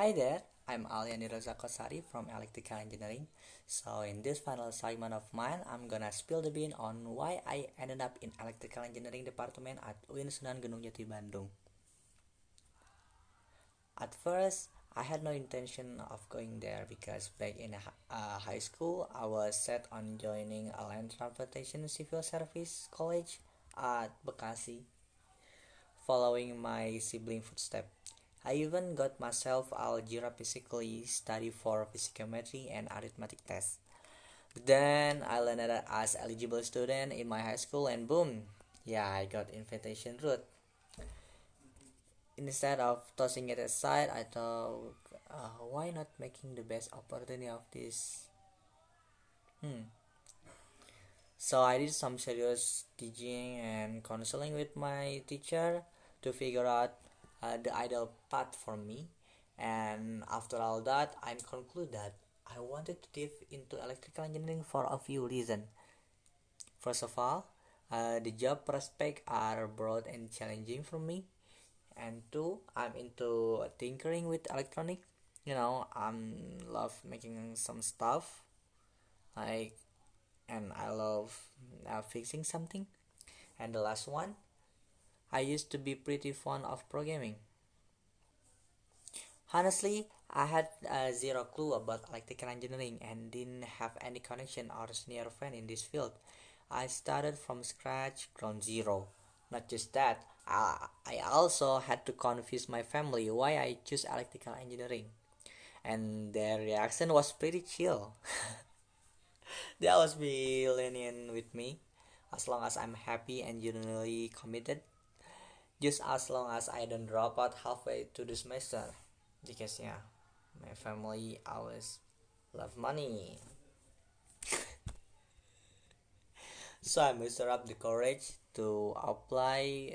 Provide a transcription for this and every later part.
Hi there, I'm Aliani Rosa Kosari from Electrical Engineering. So in this final segment of mine, I'm gonna spill the bean on why I ended up in Electrical Engineering Department at UIN Sunan Gunung Jati Bandung. At first, I had no intention of going there because back in high school, I was set on joining a land transportation civil service college at Bekasi, following my sibling footsteps. I even got myself algebra physically study for physicometry and arithmetic tests. Then I landed as eligible student in my high school and boom, yeah, I got invitation route. Instead of tossing it aside, I thought, why not making the best opportunity of this? Hmm. So I did some serious teaching and counseling with my teacher to figure out the ideal path for me. And after all that, I conclude that I wanted to dive into electrical engineering for a few reasons. First of all, the job prospects are broad and challenging for me. And two, I'm into tinkering with electronic. I'm love making some stuff like, and I love fixing something. And the last one, I used to be pretty fond of programming. Honestly, I had zero clue about electrical engineering and didn't have any connection or senior friend in this field. I started from scratch, ground zero. Not just that, I also had to convince my family why I choose electrical engineering. And their reaction was pretty chill. They always be lenient with me as long as I'm happy and genuinely committed. Just as long as I don't drop out halfway to the semester. Because yeah, my family always love money. So I mustered up the courage to apply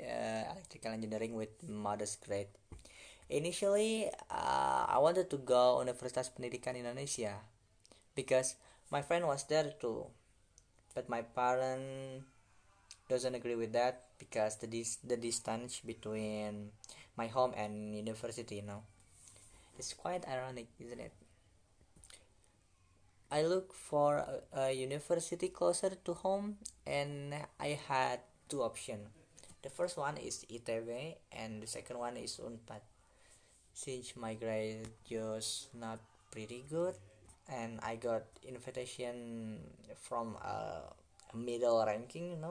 electrical engineering with modest grade. Initially, I wanted to go Universitas Pendidikan Indonesia because my friend was there too. But my parent doesn't agree with that because the distance between my home and university, it's quite ironic, isn't it? I look for a university closer to home, and I had two options. The first one is ITB, and the second one is Unpad. Since my grade just not pretty good, and I got invitation from a middle ranking,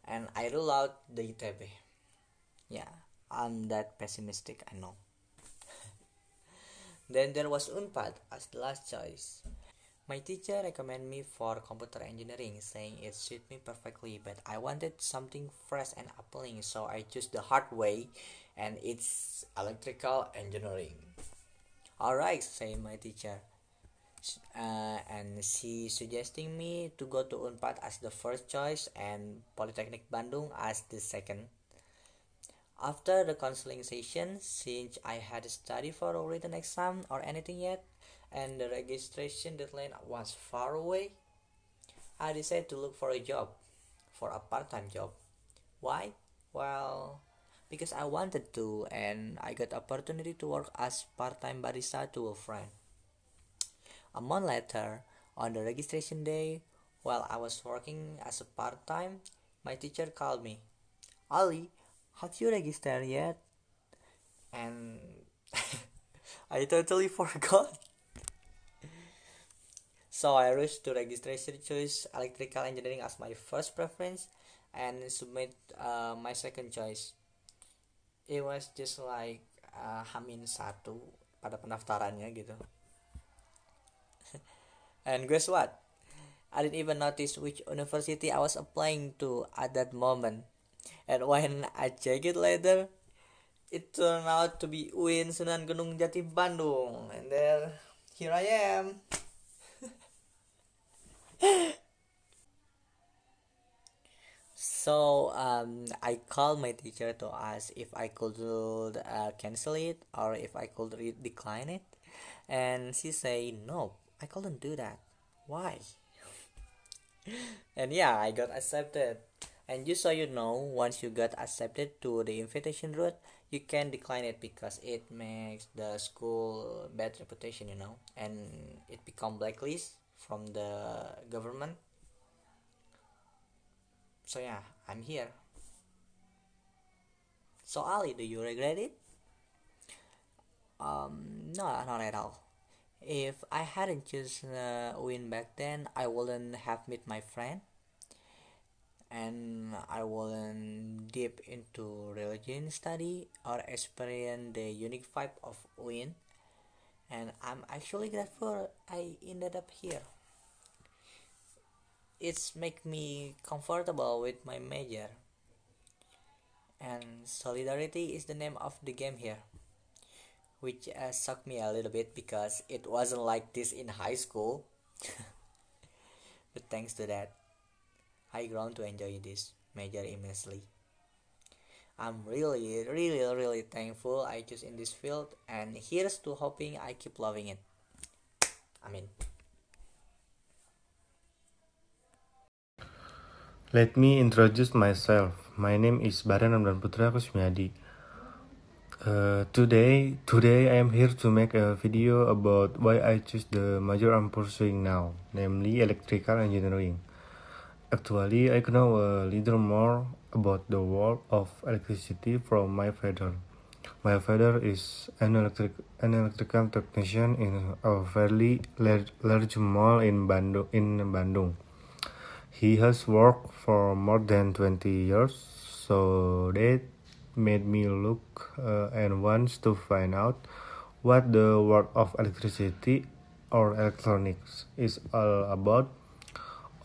and I rule out the ITB. Yeah, I'm that pessimistic, I know. Then there was Unpad as the last choice. My teacher recommended me for computer engineering, saying it suited me perfectly, but I wanted something fresh and appealing, so I chose the hard way, and it's electrical engineering. Alright, said my teacher, and she suggesting me to go to Unpad as the first choice and Polytechnic Bandung as the second. After the counseling session, since I had studied for a written exam or anything yet, and the registration deadline was far away, I decided to look for a job, for a part-time job. Why? Well, because I wanted to, and I got opportunity to work as part-time barista to a friend. A month later, on the registration day, while I was working as a part-time, my teacher called me. Ali, have you registered yet? And I totally forgot. So I rushed to registration, choose electrical engineering as my first preference, and submit my second choice. It was just like Hamin satu pada pendaftarannya gitu. And guess what? I didn't even notice which university I was applying to at that moment. And when I checked it later, it turned out to be UIN Sunan Gunung Jati Bandung. And there, here I am. So I called my teacher to ask if I could cancel it or if I could decline it, and she said no, I couldn't do that. Why? And yeah, I got accepted. And just so you know, once you got accepted to the invitation route, you can decline it because it makes the school bad reputation, and it become blacklist from the government. So yeah, I'm here. So Ali, do you regret it? No, not at all. If I hadn't chosen win back then, I wouldn't have met my friend, and I wouldn't deep into religion study or experience the unique vibe of win. And I'm actually grateful I ended up here. It's make me comfortable with my major, and solidarity is the name of the game here, which sucked me a little bit because it wasn't like this in high school. But thanks to that, I grown to enjoy this major immensely. I'm really, really, really thankful I choose in this field, and here's to hoping I keep loving it. I mean, Let me introduce myself. My name is Baran Ramdan Putra Kusmiadi. Today I am here to make a video about why I choose the major I'm pursuing now, namely electrical engineering. Actually, I know a little more about the world of electricity from my father. My father is an electrical technician in a fairly large mall in Bandung. He has worked for more than 20 years, so that made me look and wants to find out what the world of electricity or electronics is all about.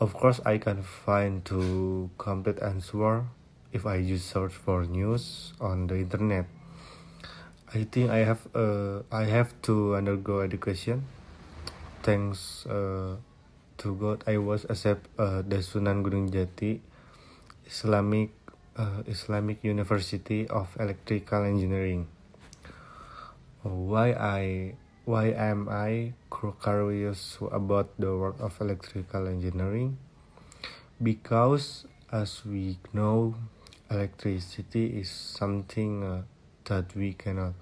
Of course, I can find two complete answer if I just search for news on the internet. I think I have to undergo education. Thanks to God, I was accepted the Sunan Gunung Jati Islamic University of Electrical Engineering. Why I why am I curious about the world of electrical engineering? Because as we know, electricity is something that we cannot.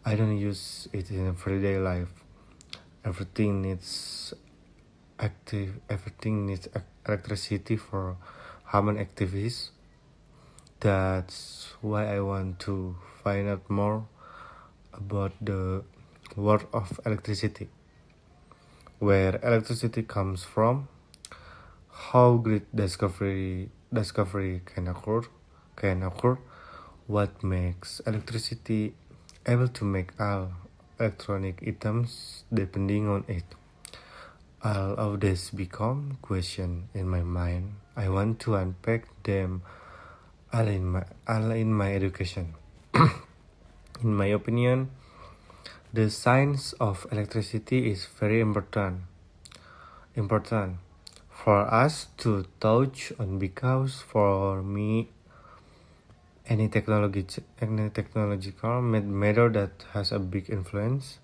I don't use it in everyday life. Everything needs Everything needs electricity for human activities. That's why I want to find out more about the world of electricity, where electricity comes from, how great discovery can occur, what makes electricity able to make all electronic items depending on it. All of this become question in my mind. I want to unpack them all in my education. In my opinion, the science of electricity is very important for us to touch on because for me any technological matter that has a big influence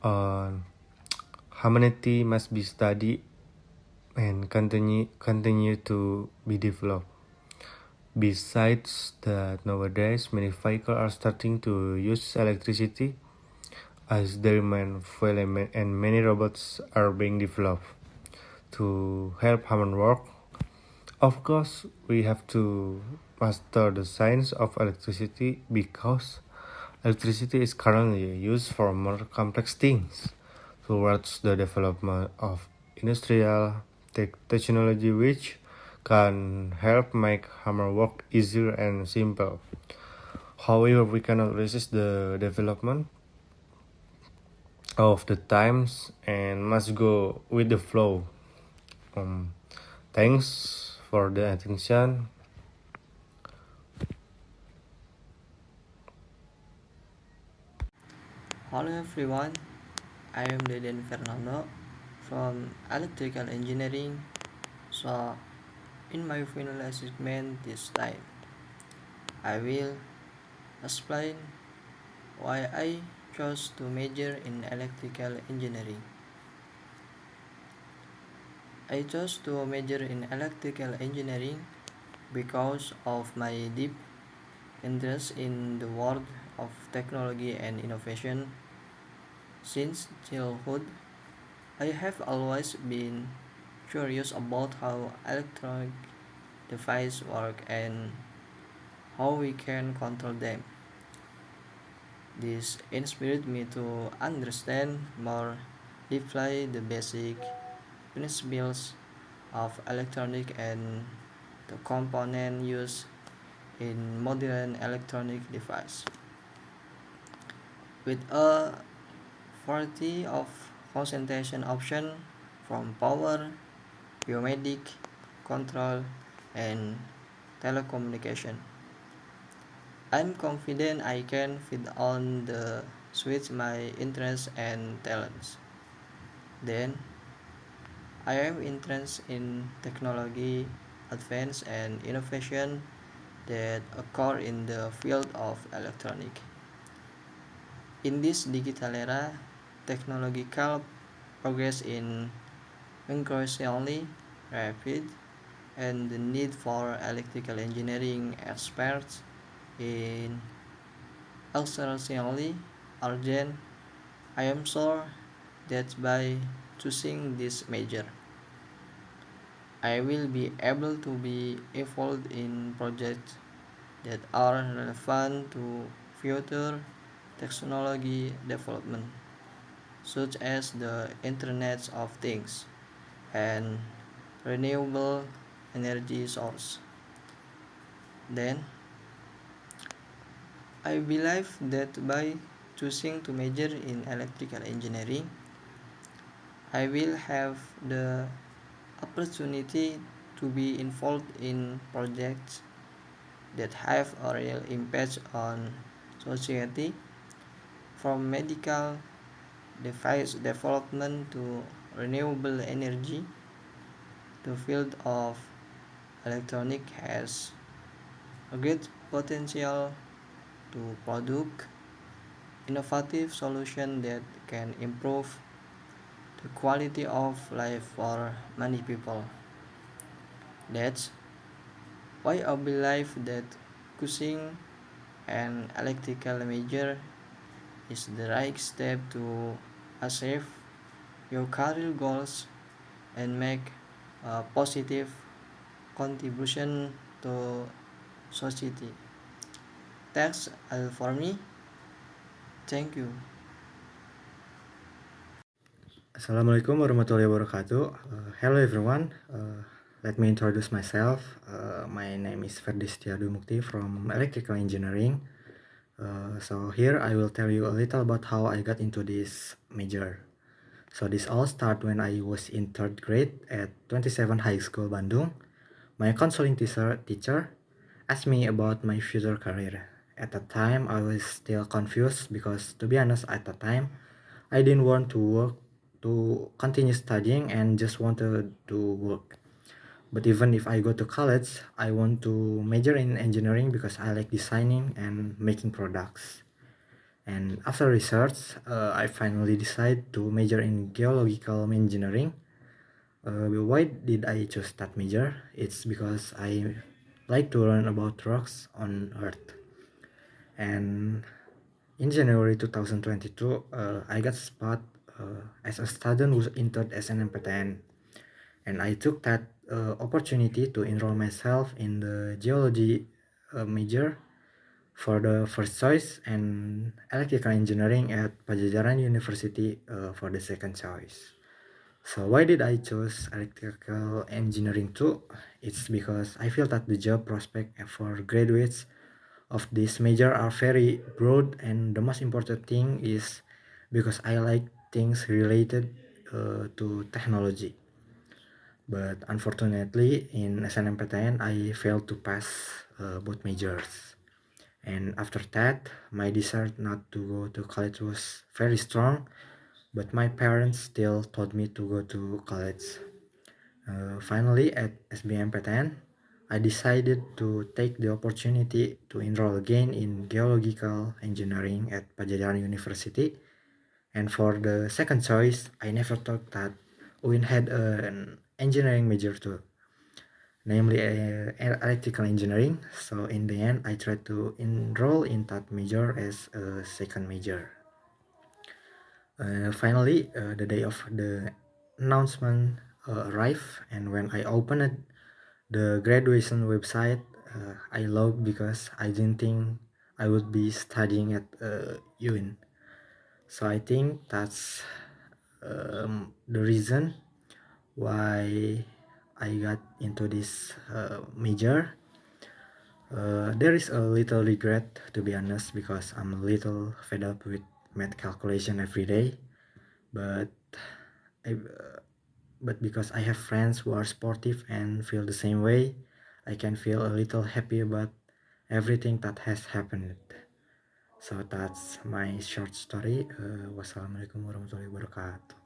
on humanity must be studied and continue to be developed. Besides that, nowadays many vehicles are starting to use electricity as their main fuel and many robots are being developed to help human work. Of course, we have to master the science of electricity because electricity is currently used for more complex things towards the development of industrial technology which can help make human work easier and simple. However, we cannot resist the development of the times and must go with the flow. Um, Thanks for the attention. Hello everyone, I am Deden Fernando from Electrical Engineering. So, in my final assessment this time, I will explain why I chose to major in electrical engineering. I chose to major in electrical engineering because of my deep interest in the world of technology and innovation. Since childhood, I have always been curious about how electronic devices work and how we can control them. This inspired me to understand more deeply the basic principles of electronic and the component used in modern electronic device. With a variety of concentration options from power, biomedic, control, and telecommunication, I'm confident I can fit on the switch my interests and talents. Then, I am interested in technology, advance, and innovation that occur in the field of electronic. In this digital era, technological progress is increasingly rapid, and the need for electrical engineering experts in exceptionally urgent. I am sure that by choosing this major, I will be able to be involved in projects that are relevant to future technology development, such as the Internet of Things and renewable energy source. Then, I believe that by choosing to major in electrical engineering, I will have the opportunity to be involved in projects that have a real impact on society, from medical device development to renewable energy. The field of electronic has a great potential to produce innovative solutions that can improve the quality of life for many people. That's why I believe that choosing an electrical major is the right step to achieve your career goals and make a positive contribution to society. That's all for me. Thank you. Assalamualaikum warahmatullahi wabarakatuh. Hello everyone. Let me introduce myself. My name is Ferdi Setiadu Mukti from Electrical Engineering. So here I will tell you a little about how I got into this major. So this all started when I was in 3rd grade at 27 High School Bandung. My counseling teacher asked me about my future career. At that time, I was still confused because, to be honest, at that time, I didn't want to work to continue studying and just wanted to work. But even if I go to college, I want to major in engineering because I like designing and making products. And after research, I finally decided to major in geological engineering. Why did I choose that major? It's because I like to learn about rocks on Earth. And in January 2022, I got spot as a student who entered SNMPTN, and I took that opportunity to enroll myself in the geology major for the first choice and electrical engineering at Pajajaran University for the second choice. So why did I choose electrical engineering too? It's because I feel that the job prospect for graduates of this major are very broad, and the most important thing is because I like things related to technology. But unfortunately, in SNMPTN, I failed to pass both majors. And after that, my desire not to go to college was very strong, but my parents still told me to go to college. Finally, at SBMPTN, I decided to take the opportunity to enroll again in geological engineering at Pajajaran University. And for the second choice, I never thought that UIN had an engineering major too. namely electrical engineering. So in the end, I tried to enroll in that major as a second major. Finally, the day of the announcement arrived, and when I opened the graduation website, I logged because I didn't think I would be studying at UIN. So I think that's the reason why I got into this major. There is a little regret, to be honest, because I'm a little fed up with math calculation every day. But I, but because I have friends who are sportive and feel the same way, I can feel a little happy about everything that has happened. So that's my short story. Wassalamualaikum warahmatullahi wabarakatuh.